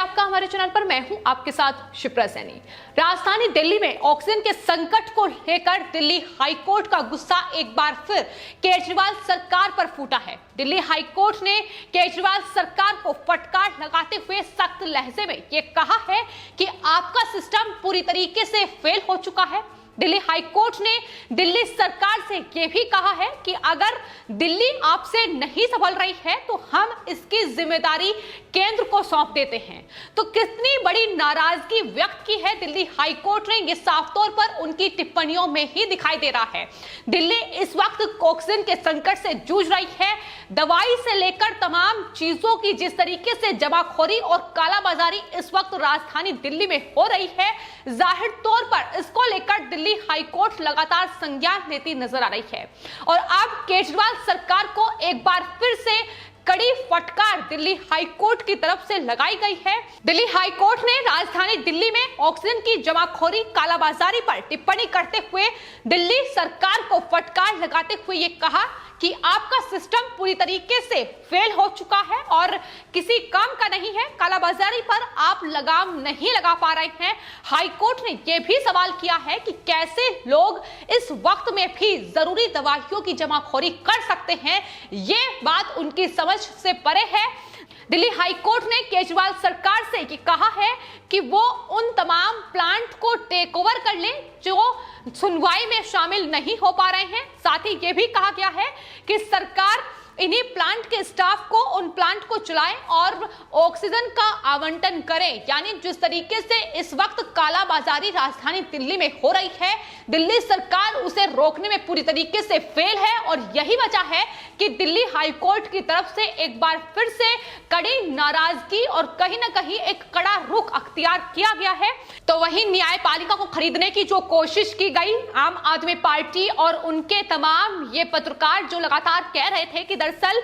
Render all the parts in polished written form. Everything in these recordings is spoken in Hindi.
आपका हमारे चैनल पर। मैं हूं आपके साथ शिप्रा सैनी। राजधानी दिल्ली में ऑक्सीजन के संकट को लेकर दिल्ली हाईकोर्ट का गुस्सा एक बार फिर केजरीवाल सरकार पर फूटा है। दिल्ली हाईकोर्ट ने केजरीवाल सरकार को फटकार लगाते हुए सख्त लहजे में यह कहा है कि आपका सिस्टम पूरी तरीके से फेल हो चुका है। दिल्ली हाईकोर्ट ने दिल्ली सरकार से यह भी कहा है कि अगर दिल्ली आपसे नहीं संभल रही है तो हम इसकी जिम्मेदारी केंद्र को सौंप देते हैं। तो कितनी बड़ी नाराजगी व्यक्त की है दिल्ली हाईकोर्ट ने, यह साफ तौर पर उनकी टिप्पणियों में ही दिखाई दे रहा है। दिल्ली इस वक्त ऑक्सीजन के संकट से जूझ रही है। दवाई से लेकर तमाम चीजों की जिस तरीके से जमाखोरी और कालाबाजारी इस वक्त राजधानी दिल्ली में हो रही है, जाहिर तौर पर इसको लेकर दिल्ली हाईकोर्ट लगातार संज्ञान लेती नजर आ रही है। और अब केजरीवाल सरकार को एक बार फिर से कड़ी फटकार दिल्ली हाईकोर्ट की तरफ से लगाई गई है। दिल्ली हाईकोर्ट ने राजधानी दिल्ली में ऑक्सीजन की जमाखोरी कालाबाजारी पर टिप्पणी करते हुए दिल्ली सरकार को फटकार लगाते हुए ये कहा कि आपका सिस्टम पूरी तरीके से फेल हो चुका है और किसी काम का नहीं है। कालाबाजारी पर आप लगाम नहीं लगा पा रहे हैं। हाईकोर्ट ने यह भी सवाल किया है कि कैसे लोग इस वक्त में भी जरूरी दवाइयों की जमाखोरी कर सकते हैं। यह बात उनकी समझ से परे है। दिल्ली हाईकोर्ट ने केजरीवाल सरकार से ये कहा है कि वो उन तमाम प्लांट को टेक ओवर कर ले जो सुनवाई में शामिल नहीं हो पा रहे हैं। साथ ही ये भी कहा गया है कि सरकार इन्हीं प्लांट के स्टाफ को उन प्लांट को चलाएं और ऑक्सीजन का आवंटन करें। यानी जिस तरीके से इस वक्त कालाबाजारी राजधानी दिल्ली में हो रही है, दिल्ली सरकार उसे रोकने में पूरी तरीके से फेल है। और यही वजह है कि दिल्ली हाईकोर्ट की तरफ से एक बार फिर से कड़ी नाराजगी और कहीं ना कहीं एक कड़ा रुख अख्तियार किया गया है। तो वहीं न्यायपालिका को खरीदने की जो कोशिश की गई, आम आदमी पार्टी और उनके तमाम ये पत्रकार जो लगातार कह रहे थे कि दरअसल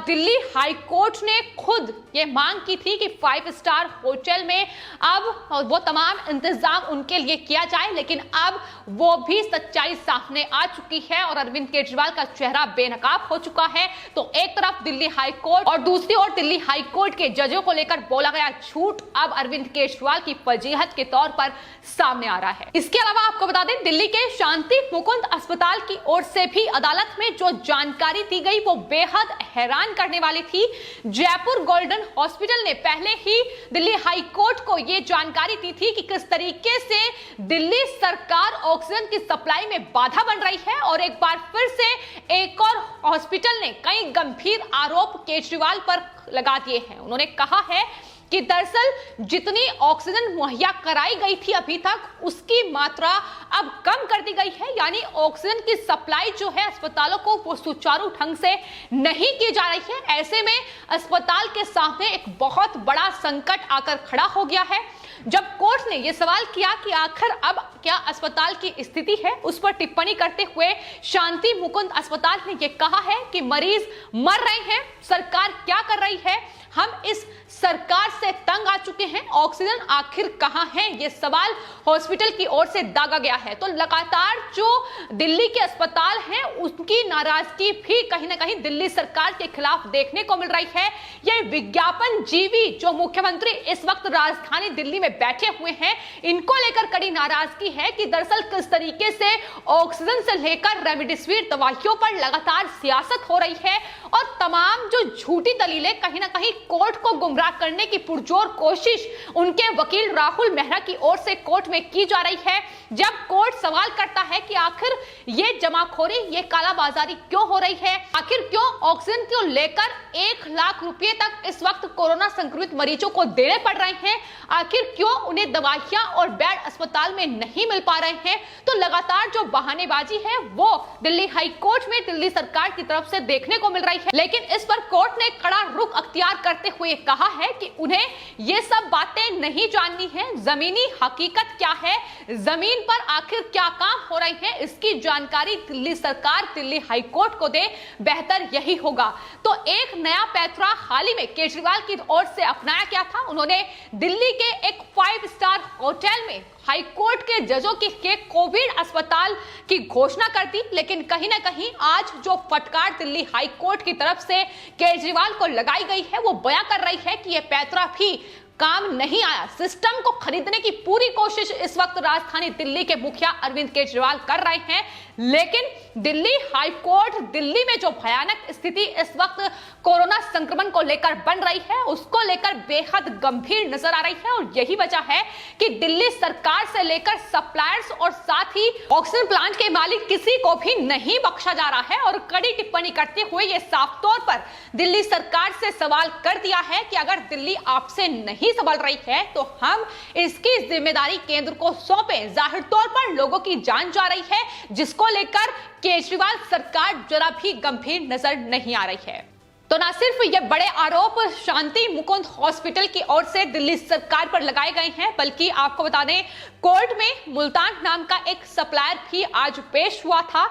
दिल्ली हाईकोर्ट ने खुद ये मांग की थी कि 5 स्टार होटल में अब वो तमाम इंतजाम उनके लिए किया जाए, लेकिन अब वो भी सच्चाई सामने आ चुकी है और अरविंद केजरीवाल का चेहरा बेनकाब हो चुका है। तो एक तरफ दिल्ली हाईकोर्ट और दूसरी ओर दिल्ली हाईकोर्ट के जजों को लेकर बोला गया झूठ अब अरविंद केजरीवाल की फजीहत के तौर पर सामने आ रहा है। इसके अलावा आपको बता दें, दिल्ली के शांति मुकुंद अस्पताल की ओर से भी अदालत में जो जानकारी दी गई वो बेहद हैरान करने वाली थी। जयपुर गोल्डन हॉस्पिटल ने पहले ही दिल्ली हाईकोर्ट को यह जानकारी दी थी कि किस तरीके से दिल्ली सरकार ऑक्सीजन की सप्लाई में बाधा बन रही है। और एक बार फिर से एक और हॉस्पिटल ने कई गंभीर आरोप केजरीवाल पर लगा दिए हैं। उन्होंने कहा है कि दरअसल जितनी ऑक्सीजन मुहैया कराई गई थी अभी तक, उसकी मात्रा अब कम कर दी गई है। यानी ऑक्सीजन की सप्लाई जो है अस्पतालों को वो सुचारू ढंग से नहीं की जा रही है। ऐसे में अस्पताल के सामने एक बहुत बड़ा संकट आकर खड़ा हो गया है। जब कोर्ट ने यह सवाल किया कि आखिर अब क्या अस्पताल की स्थिति है, उस पर टिप्पणी करते हुए शांति मुकुंद अस्पताल ने यह कहा है कि मरीज मर रहे हैं, सरकार क्या कर रही है, हम इस सरकार से तंग आ चुके हैं, ऑक्सीजन आखिर कहां है, यह सवाल हॉस्पिटल की ओर से दागा गया है। तो लगातार जो दिल्ली के अस्पताल हैं उनकी नाराजगी भी कहीं ना कहीं दिल्ली सरकार के खिलाफ देखने को मिल रही है। यह विज्ञापन जीवी जो मुख्यमंत्री इस वक्त राजधानी दिल्ली में बैठे हुए हैं, इनको लेकर कड़ी नाराजगी है कि दरअसल किस तरीके से ऑक्सीजन से लेकर रेमडेसिविर दवाइयों पर लगातार सियासत हो रही है और तमाम जो झूठी दलीलें कहीं ना कहीं कोर्ट को गुमराह करने की पुरजोर कोशिश उनके वकील राहुल मेहरा की ओर से कोर्ट में की जा रही है। जब कोर्ट सवाल करता है कि आखिर ये जमाखोरी, ये कालाबाजारी क्यों हो रही है, आखिर क्यों ऑक्सीजन को लेकर 1 लाख रुपए तक इस वक्त कोरोना संक्रमित मरीजों को देने पड़ रहे हैं, आखिर क्यों उन्हें दवाइयां और बेड अस्पताल में नहीं मिल पा रहे हैं, तो लगातार जो बहानेबाजी है वो दिल्ली हाईकोर्ट में दिल्ली सरकार की तरफ से देखने को मिल रही है। लेकिन इस पर कोर्ट ने कड़ा रुख अख्तियार करते हुए कहा है कि उन्हें ये सब बातें नहीं जाननी है, जमीनी हकीकत क्या है, जमीन पर आखिर क्या काम हो रही है, इसकी जानकारी दिल्ली सरकार दिल्ली हाईकोर्ट को दे, बेहतर यही होगा। तो एक नया पैंतरा हाल ही में केजरीवाल की ओर से अपनाया गया था। उन्होंने दिल्ली के एक 5 स्टार होटल में हाईकोर्ट के जजों के कोविड अस्पताल की घोषणा कर दी। लेकिन कहीं ना कहीं आज जो फटकार दिल्ली हाईकोर्ट की तरफ से केजरीवाल को लगाई गई है वो बयां कर रही है कि यह पैंतरा भी काम नहीं आया। सिस्टम को खरीदने की पूरी कोशिश इस वक्त राजधानी दिल्ली के मुखिया अरविंद केजरीवाल कर रहे हैं, लेकिन दिल्ली हाई कोर्ट, दिल्ली में जो भयानक स्थिति इस वक्त कोरोना संक्रमण को लेकर बन रही है, उसको लेकर बेहद गंभीर नजर आ रही है। और यही वजह है कि दिल्ली सरकार से लेकर सप्लायर्स और साथ ही ऑक्सीजन प्लांट के मालिक किसी को भी नहीं बख्शा जा रहा है। और कड़ी टिप्पणी करते हुए यह साफ तौर पर दिल्ली सरकार से सवाल कर दिया है कि अगर दिल्ली आपसे नहीं संभल रही है तो हम इसकी जिम्मेदारी केंद्र को सौंपें। जाहिर तौर पर लोगों की जान जा रही है, जिसको लेकर केजरीवाल सरकार जरा भी गंभीर नजर नहीं आ रही है। तो ना सिर्फ ये बड़े आरोप शांति मुकुंद हॉस्पिटल की ओर से दिल्ली सरकार पर लगाए गए हैं, बल्कि आपको बता दें कोर्ट में मुल्तान नाम का एक सप्लायर भी आज पेश हुआ था।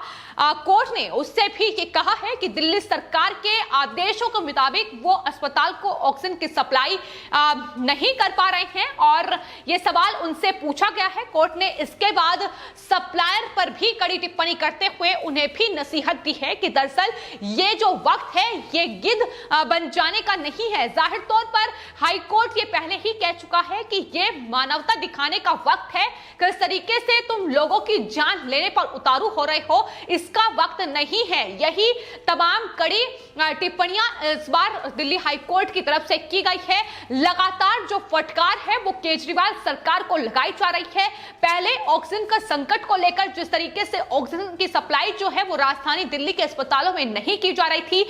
कोर्ट ने उससे भी ये कहा है कि दिल्ली सरकार के आदेशों के मुताबिक वो अस्पताल को ऑक्सीजन की सप्लाई नहीं कर पा रहे हैं और ये सवाल उनसे पूछा गया है। कोर्ट ने इसके बाद सप्लायर पर भी कड़ी टिप्पणी करते हुए उन्हें भी नसीहत दी है कि दरअसल ये जो वक्त है ये गिद्ध बन जाने का नहीं है। जाहिर तौर पर हाई कोर्ट ये पहले ही कह चुका है कि ये मानवता दिखाने का वक्त है। किस तरीके से तुम लोगों की जान लेने पर उतारू हो रहे हो, इसका वक्त नहीं है। यही तमाम कड़ी टिप्पणियां इस बार दिल्ली हाई कोर्ट की तरफ से की गई है। लगातार जो फटकार है वो केजरीवाल सरकार को लगाई जा रही है। पहले ऑक्सीजन का संकट को लेकर जिस तरीके से ऑक्सीजन की सप्लाई जो है वो राजधानी दिल्ली के अस्पतालों में नहीं की जा रही थी,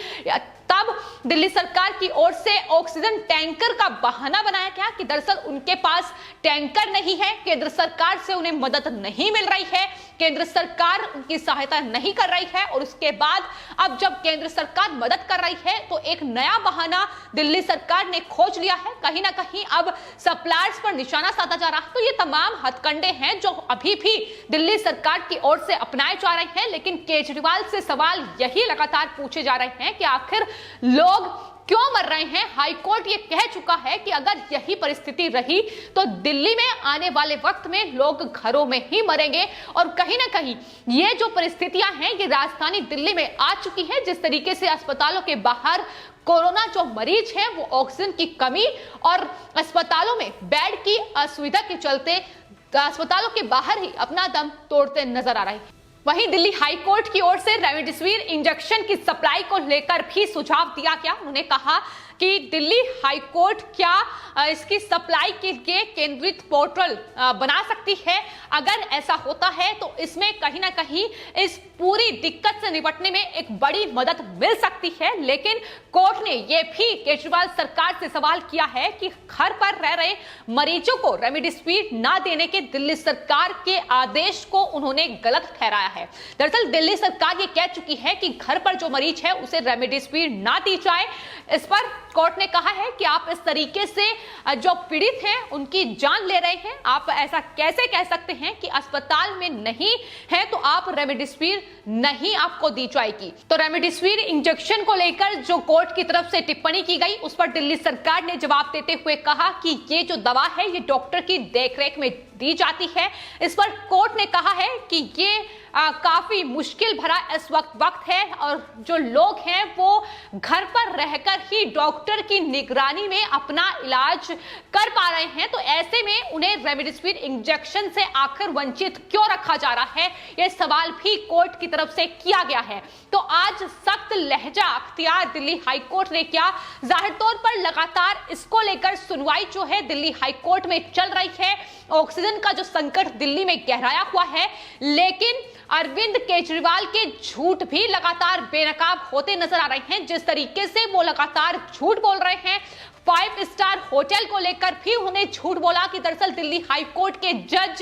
तब दिल्ली सरकार की ओर से ऑक्सीजन टैंकर का बहाना बनाया गया कि दरअसल उनके पास टैंकर नहीं है, केंद्र सरकार से उन्हें मदद नहीं मिल रही है, केंद्र सरकार उनकी सहायता नहीं कर रही है। और उसके बाद अब जब केंद्र सरकार मदद कर रही है तो एक नया बहाना दिल्ली सरकार ने खोज लिया है। कहीं ना कहीं अब सप्लायर्स पर निशाना साधा जा रहा है। तो ये तमाम हथकंडे हैं जो अभी भी दिल्ली सरकार की ओर से अपनाए जा रहे हैं, लेकिन केजरीवाल से सवाल यही लगातार पूछे जा रहे हैं कि आखिर लोग क्यों मर रहे हैं। हाईकोर्ट ये कह चुका है कि अगर यही परिस्थिति रही तो दिल्ली में आने वाले वक्त में लोग घरों में ही मरेंगे। और कहीं ना कहीं ये जो परिस्थितियां हैं ये राजधानी दिल्ली में आ चुकी है। जिस तरीके से अस्पतालों के बाहर कोरोना जो मरीज हैं वो ऑक्सीजन की कमी और अस्पतालों में बेड की असुविधा के चलते अस्पतालों के बाहर ही अपना दम तोड़ते नजर आ रहे हैं। वहीं दिल्ली हाई कोर्ट की ओर से रेमडेसिविर इंजेक्शन की सप्लाई को लेकर भी सुझाव दिया गया। उन्होंने कहा कि दिल्ली हाई कोर्ट क्या इसकी सप्लाई के लिए केंद्रित पोर्टल बना सकती है। अगर ऐसा होता है तो इसमें कहीं ना कहीं इस पूरी दिक्कत से निपटने में एक बड़ी मदद मिल सकती है। लेकिन कोर्ट ने यह भी केजरीवाल सरकार से सवाल किया है कि घर पर रह रहे मरीजों को रेमडेसिविर ना देने के दिल्ली सरकार के आदेश को उन्होंने गलत ठहराया है। दरअसल दिल्ली सरकार ये कह चुकी है कि घर पर जो मरीज है उसे रेमडेसिविर ना दी जाए। इस पर कोर्ट ने कहा है कि आप इस तरीके से जो पीड़ित हैं उनकी जान ले रहे हैं। आप ऐसा कैसे कह सकते हैं कि अस्पताल में नहीं है तो आप रेमडेसिविर नहीं आपको दी जाएगी। तो रेमडेसिविर इंजेक्शन को लेकर जो कोर्ट की तरफ से टिप्पणी की गई उस पर दिल्ली सरकार ने जवाब देते हुए कहा कि ये जो दवा है ये डॉक्टर की देखरेख में दी जाती है। इस पर कोर्ट ने कहा है कि ये काफी मुश्किल भरा इस वक्त है और जो लोग हैं वो घर पर रहकर ही डॉक्टर की निगरानी में अपना इलाज कर पा रहे हैं। तो ऐसे में उन्हें रेमडेसिविर इंजेक्शन से आखिर वंचित क्यों रखा जा रहा है, यह सवाल भी कोर्ट की तरफ से किया गया है। तो आज सख्त लहजा अख्तियार दिल्ली हाई कोर्ट ने किया। जाहिर तौर पर लगातार इसको लेकर सुनवाई जो है दिल्ली हाई कोर्ट में चल रही है। ऑक्सीजन का जो संकट दिल्ली में गहराया हुआ है, लेकिन अरविंद केजरीवाल के झूठ भी लगातार बेनकाब होते नजर आ रहे हैं। जिस तरीके से वो लगातार झूठ बोल रहे हैं, 5 स्टार होटल को लेकर भी उन्हें झूठ बोला कि दरअसल दिल्ली हाई कोर्ट के जज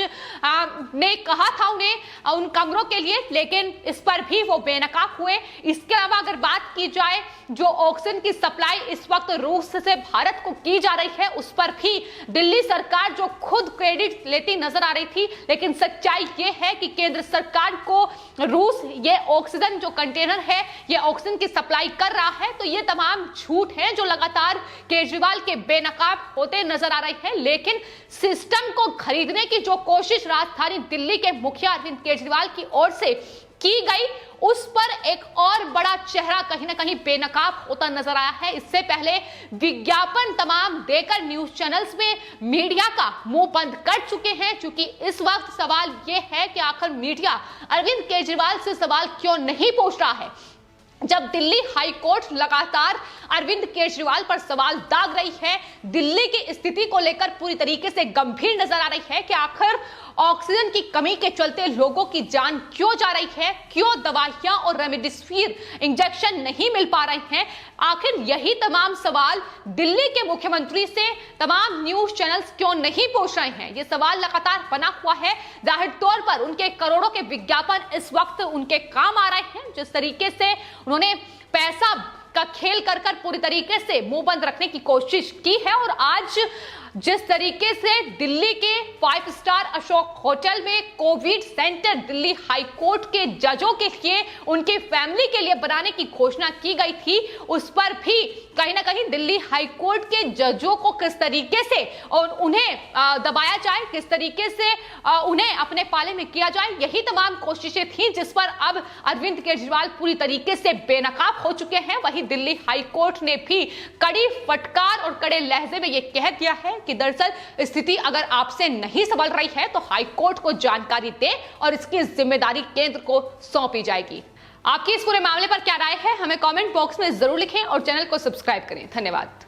ने कहा था उन्हें उन कमरों के लिए, लेकिन इस पर भी वो बेनकाब हुए। इसके अलावा अगर बात की जाए जो ऑक्सीजन की सप्लाई इस वक्त रूस से भारत को की जा रही है उस पर भी दिल्ली सरकार जो खुद क्रेडिट लेती नजर आ रही थी, लेकिन सच्चाई ये है कि केंद्र सरकार को रूस ये ऑक्सीजन जो कंटेनर है ये ऑक्सीजन की सप्लाई कर रहा है। तो ये तमाम झूठ हैं जो लगातार केजरीवाल के बेनकाब होते नजर आ रहे हैं। लेकिन सिस्टम को खरीदने की जो कोशिश राजधानी दिल्ली के मुखिया अरविंद केजरीवाल की ओर से की गई, उस पर एक और बड़ा चेहरा कहीं ना कहीं बेनकाब होता नजर आया है। इससे पहले विज्ञापन तमाम देकर न्यूज चैनल्स में मीडिया का मुंह बंद कर चुके हैं, क्योंकि इस वक्त सवाल यह है कि आखिर मीडिया अरविंद केजरीवाल से सवाल क्यों नहीं पूछ रहा है। जब दिल्ली हाई कोर्ट लगातार अरविंद केजरीवाल पर सवाल दाग रही है, दिल्ली की स्थिति को लेकर पूरी तरीके से गंभीर नजर आ रही है कि आखिर ऑक्सीजन की कमी के चलते लोगों की जान क्यों जा रही है, क्यों दवाइयां और रेमडेसिविर इंजेक्शन नहीं मिल पा रहे हैं। आखिर यही तमाम सवाल दिल्ली के मुख्यमंत्री से तमाम न्यूज चैनल्स क्यों नहीं पूछ रहे हैं। ये सवाल लगातार बना हुआ है। जाहिर तौर पर उनके करोड़ों के विज्ञापन इस वक्त उनके काम आ रहे हैं। जिस तरीके से उन्होंने पैसा का खेल कर पूरी तरीके से मुंह बंद रखने की कोशिश की है, और आज जिस तरीके से दिल्ली के 5 स्टार अशोक होटल में Covid centre Delhi high court के जजों के लिए, उनकी फैमिली के लिए बनाने की घोषणा की गई थी, उस पर भी कहीं ना कहीं दिल्ली हाई कोर्ट के जजों को किस तरीके से और उन्हें दबाया जाए, किस तरीके से उन्हें अपने पाले में किया जाए, यही तमाम कोशिशें थी जिस पर अब अरविंद केजरीवाल पूरी तरीके से बेनकाब हो चुके हैं। वहीं दिल्ली हाई कोर्ट ने भी कड़ी फटकार और कड़े लहजे में यह कह दिया है कि दरअसल स्थिति अगर आपसे नहीं संभल रही है तो हाई कोर्ट को जानकारी दे और इसकी जिम्मेदारी केंद्र को सौंपी जाएगी। आपकी इस पूरे मामले पर क्या राय है, हमें कमेंट बॉक्स में जरूर लिखें और चैनल को सब्सक्राइब करें। धन्यवाद।